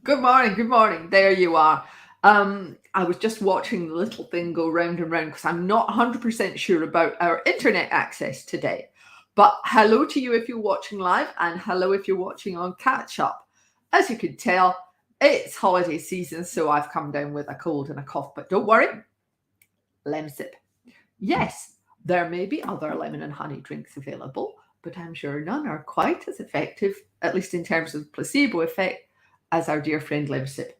Good morning, good morning. There you are. I was just watching the little thing go round and round because I'm not 100% sure about our internet access today. But hello to you if you're watching live, and hello if you're watching on catch up. As you can tell, it's holiday season, so I've come down with a cold and a cough, but don't worry, Lemsip. Yes, there may be other lemon and honey drinks available, but I'm sure none are quite as effective, at least in terms of placebo effect, as our dear friend Lemsip.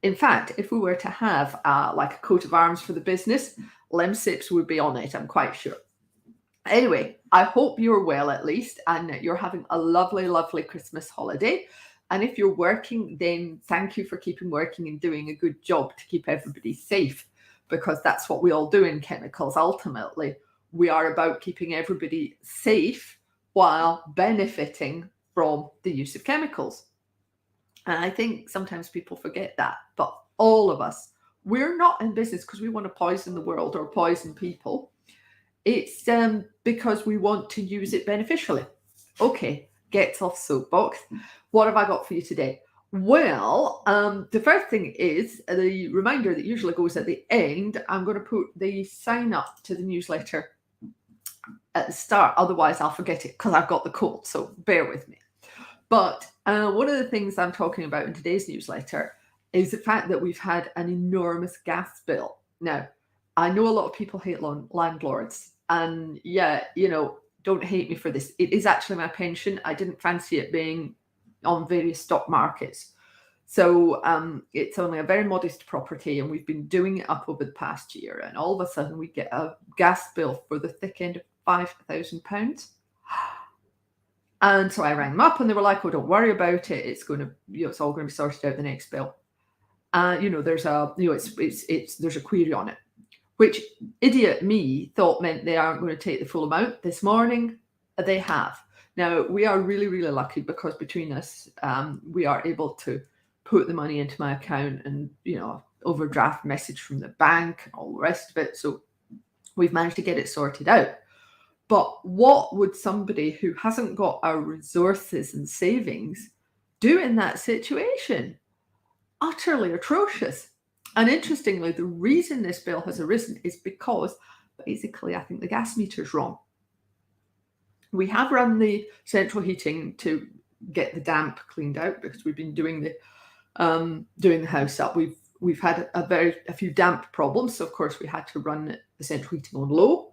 In fact, if we were to have like a coat of arms for the business, Lemsips would be on it, I'm quite sure. Anyway, I hope you're well at least and that you're having a lovely, lovely Christmas holiday. And if you're working, then thank you for keeping working and doing a good job to keep everybody safe, because that's what we all do in chemicals. Ultimately, we are about keeping everybody safe while benefiting from the use of chemicals. And I think sometimes people forget that. But all of us, we're not in business because we want to poison the world or poison people. It's because we want to use it beneficially. Okay, get off soapbox. What have I got for you today? Well, the first thing is the reminder that usually goes at the end. I'm going to put the sign up to the newsletter at the start. Otherwise, I'll forget it because I've got the cold. So bear with me. But one of the things I'm talking about in today's newsletter is the fact that we've had an enormous gas bill. Now, I know a lot of people hate landlords, and yeah, don't hate me for this. It is actually my pension. I didn't fancy it being on various stock markets. So it's only a very modest property, and we've been doing it up over the past year. And all of a sudden, we get a gas bill for the thick end of £5,000. And so I rang them up, and they were like, "Oh, don't worry about it. It's going to, it's all going to be sorted out the next bill." There's a, there's a query on it, which idiot me thought meant they aren't going to take the full amount. This morning, they have. Now we are really, really lucky because between us, we are able to put the money into my account, and overdraft message from the bank and all the rest of it. So we've managed to get it sorted out. But what would somebody who hasn't got our resources and savings do in that situation? Utterly atrocious. And interestingly, the reason this bill has arisen is because basically I think the gas meter's wrong. We have run the central heating to get the damp cleaned out because we've been doing the house up. We've had a few damp problems, so of course we had to run the central heating on low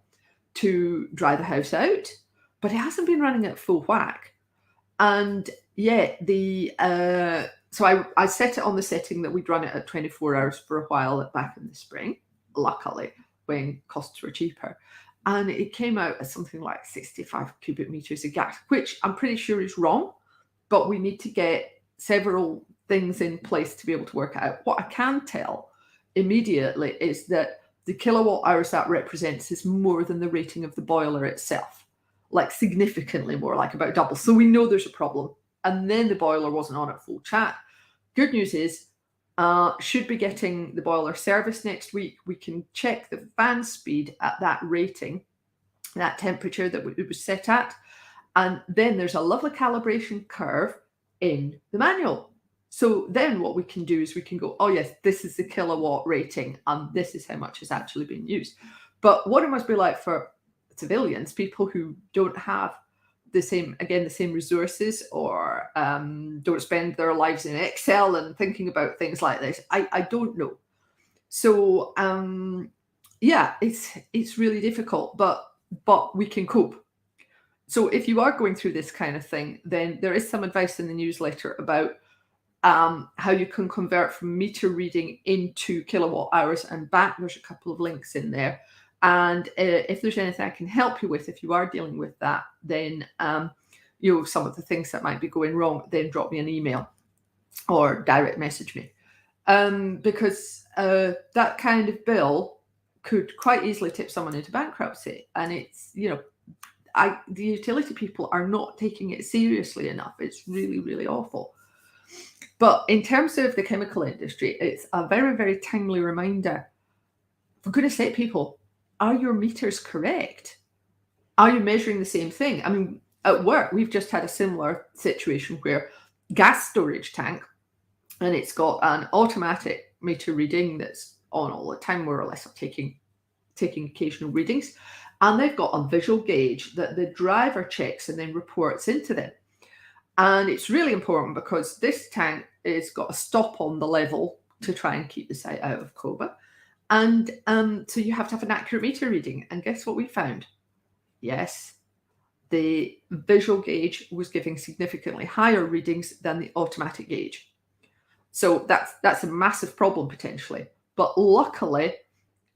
to dry the house out, but it hasn't been running at full whack. And yeah, so I set it on the setting that we'd run it at 24 hours for a while back in the spring, luckily, when costs were cheaper. And it came out as something like 65 cubic meters of gas, which I'm pretty sure is wrong, but we need to get several things in place to be able to work it out. What I can tell immediately is that the kilowatt hours that represents is more than the rating of the boiler itself, like significantly more, like about double. So we know there's a problem. And then the boiler wasn't on at full chat. Good news is, should be getting the boiler serviced next week. We can check the fan speed at that rating, that temperature that it was set at. And then there's a lovely calibration curve in the manual. So then what we can do is we can go, oh yes, this is the kilowatt rating and this is how much is actually being used. But what it must be like for civilians, people who don't have the same resources or don't spend their lives in Excel and thinking about things like this, I don't know. So it's really difficult, but we can cope. So if you are going through this kind of thing, then there is some advice in the newsletter about how you can convert from meter reading into kilowatt hours and back. There's a couple of links in there. And if there's anything I can help you with, if you are dealing with that, then some of the things that might be going wrong, then drop me an email or direct message me. Because that kind of bill could quite easily tip someone into bankruptcy. And it's, the utility people are not taking it seriously enough. It's really, really awful. But in terms of the chemical industry, it's a very, very timely reminder. For goodness sake, people, are your meters correct? Are you measuring the same thing? I mean, at work, we've just had a similar situation where gas storage tank and it's got an automatic meter reading that's on all the time, more or less, of taking occasional readings. And they've got a visual gauge that the driver checks and then reports into them. And it's really important because this tank has got a stop on the level to try and keep the site out of coma. And so you have to have an accurate meter reading. And guess what we found? Yes, the visual gauge was giving significantly higher readings than the automatic gauge. So that's a massive problem potentially. But luckily,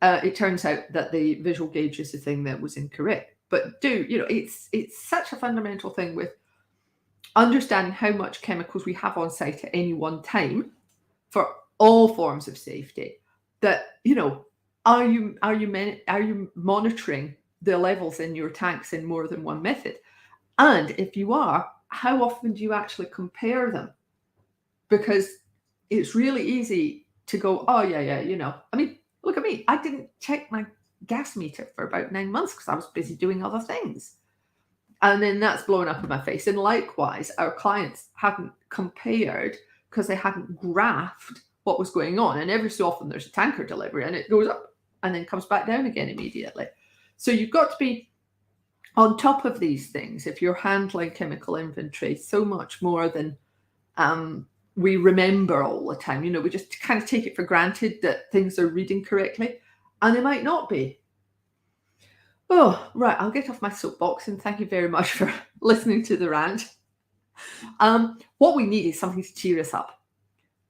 it turns out that the visual gauge is the thing that was incorrect. But it's such a fundamental thing with understanding how much chemicals we have on site at any one time for all forms of safety. That are you monitoring the levels in your tanks in more than one method? And if you are, how often do you actually compare them? Because it's really easy to go, oh yeah, I mean, look at me. I didn't check my gas meter for about 9 months because I was busy doing other things. And then that's blown up in my face. And likewise, our clients hadn't compared because they hadn't graphed what was going on. And every so often there's a tanker delivery and it goes up and then comes back down again immediately. So you've got to be on top of these things if you're handling chemical inventory so much more than we remember all the time. We just kind of take it for granted that things are reading correctly, and they might not be. Oh, right, I'll get off my soapbox, and thank you very much for listening to the rant. What we need is something to cheer us up.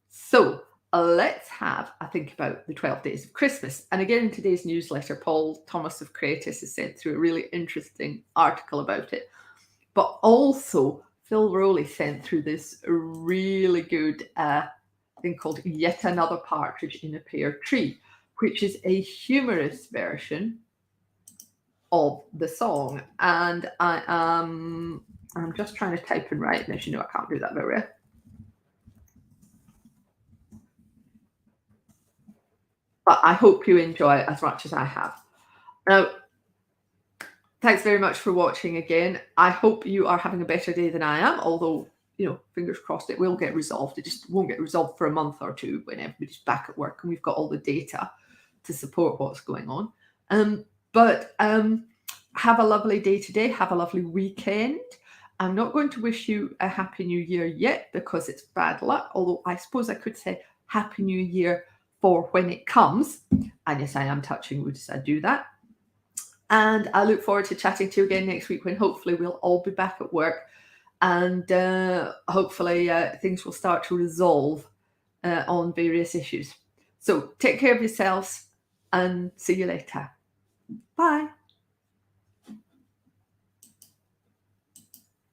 So let's have a think about the 12 days of Christmas. And again, in today's newsletter, Paul Thomas of Creatus has sent through a really interesting article about it. But also, Phil Rowley sent through this really good thing called Yet Another Partridge in a Pear Tree, which is a humorous version of the song. And I'm just trying to type and write, and as you know, I can't do that very well. But I hope you enjoy it as much as I have. Now, thanks very much for watching again. I hope you are having a better day than I am, although, fingers crossed it will get resolved. It just won't get resolved for a month or two when everybody's back at work and we've got all the data to support what's going on. But have a lovely day today. Have a lovely weekend. I'm not going to wish you a Happy New Year yet because it's bad luck, although I suppose I could say Happy New Year for when it comes. And yes, I am touching wood as I do that. And I look forward to chatting to you again next week when hopefully we'll all be back at work and hopefully things will start to resolve on various issues. So take care of yourselves and see you later. Bye.